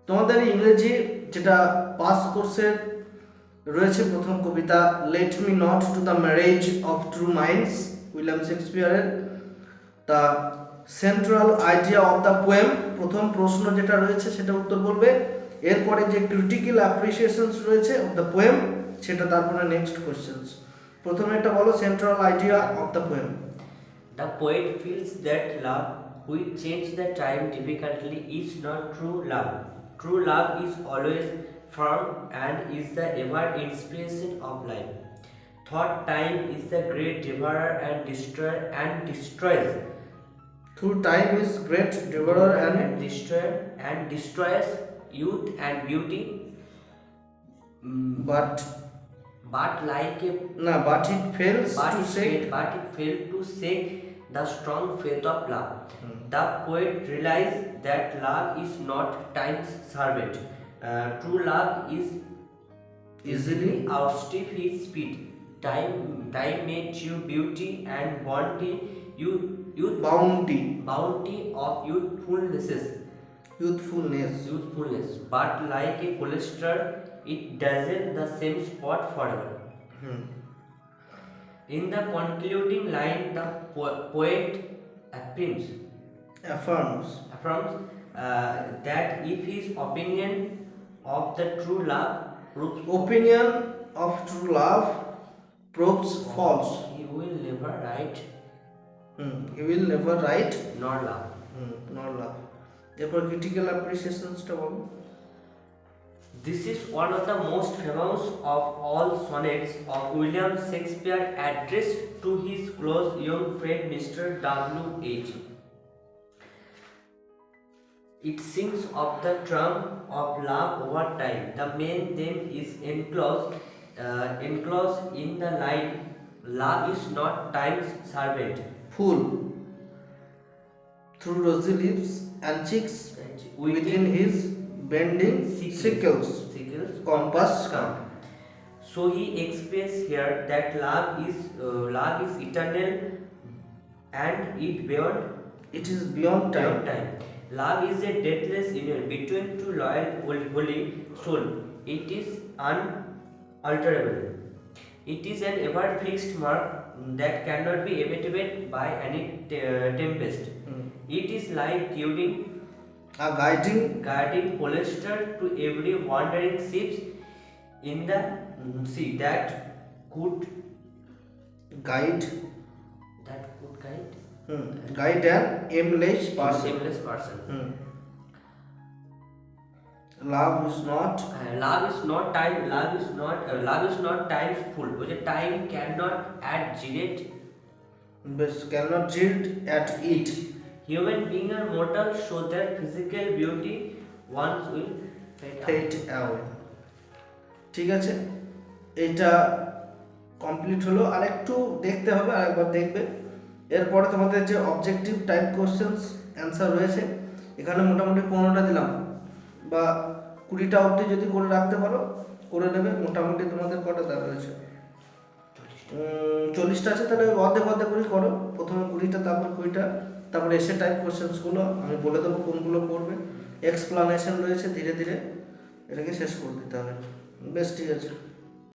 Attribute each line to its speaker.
Speaker 1: তোমাদের ইংরেজি যেটা পাস কোর্সের রয়েছে প্রথম কবিতা let me not to the marriage of true minds William শেক্সপিয়ারের। তা central idea of the poem প্রথম প্রশ্ন যেটা রয়েছে সেটা উত্তর বলবে। এরপরে যে ক্রিটিক্যাল অ্যাপ্রিসিয়েশনস রয়েছে অফ দ্য পোয়েম সেটা, তারপরে নেক্সট কোশ্চেন্স। প্রথমে একটা বলো central idea of the poem.
Speaker 2: The poet feels that love, which change the time difficultly, is not true love. True love is always firm and is the ever inspiration of life. Thought time is the great devourer and destroyer and destroys.
Speaker 1: Through time is great devourer and
Speaker 2: destroys youth and beauty.
Speaker 1: but it fails
Speaker 2: to shake the strong faith of love. The poet realized that love is not time's servant. True love is
Speaker 1: easily
Speaker 2: outstrip his speed. Time may chew beauty and bounty of youthfulness, but like a polyester, it doesn't the same spot forever. In the concluding line, the poet affirms that if his opinion of true love
Speaker 1: proves false,
Speaker 2: he will never write nor love.
Speaker 1: এরপর critical অ্যাপ্রিসিয়েশনসটা বলো।
Speaker 2: This is one of the most famous of all sonnets of William Shakespeare addressed to his close young friend Mr. W.H. It sings of the charm of love over time. The main theme is enclosed in the line, love is not time's servant.
Speaker 1: Full through rosy lips and cheeks within his bending sickles compass come.
Speaker 2: So he expresses here that love is eternal and it is beyond time. Love is a deathless union between two loyal holy souls. It is unalterable. It is an ever fixed mark that cannot be evaded by any tempest. It is like giving
Speaker 1: a
Speaker 2: guiding polyester to every wandering ship in the sea that could guide
Speaker 1: an aimless person. Love is not
Speaker 2: time's full. Time cannot add
Speaker 1: at it.
Speaker 2: Human beings are mortal, so their physical beauty once will
Speaker 1: fade away. ঠিক আছে, এটা complete হলো। আর একটু দেখতে হবে, আরেকবার দেখবে। এরপরে তোমাদের যে অবজেক্টিভ টাইপ কোশ্চেন্স অ্যান্সার রয়েছে, এখানে মোটামুটি 15টা দিলাম, বা 20টা অবধি যদি করে রাখতে পারো করে নেবে। মোটামুটি তোমাদের কটা দেওয়া রয়েছে? 40টা আছে, তাহলে অর্ধেক করেই করো। প্রথমে 20টা, তারপর 20টা, তারপর এসে টাইপ কোশ্চেন্সগুলো আমি বলে দেবো কোনগুলো করবে। এক্সপ্লানেশন রয়েছে, ধীরে ধীরে এটাকে শেষ করে দিতে হবে। বেশ, ঠিক আছে।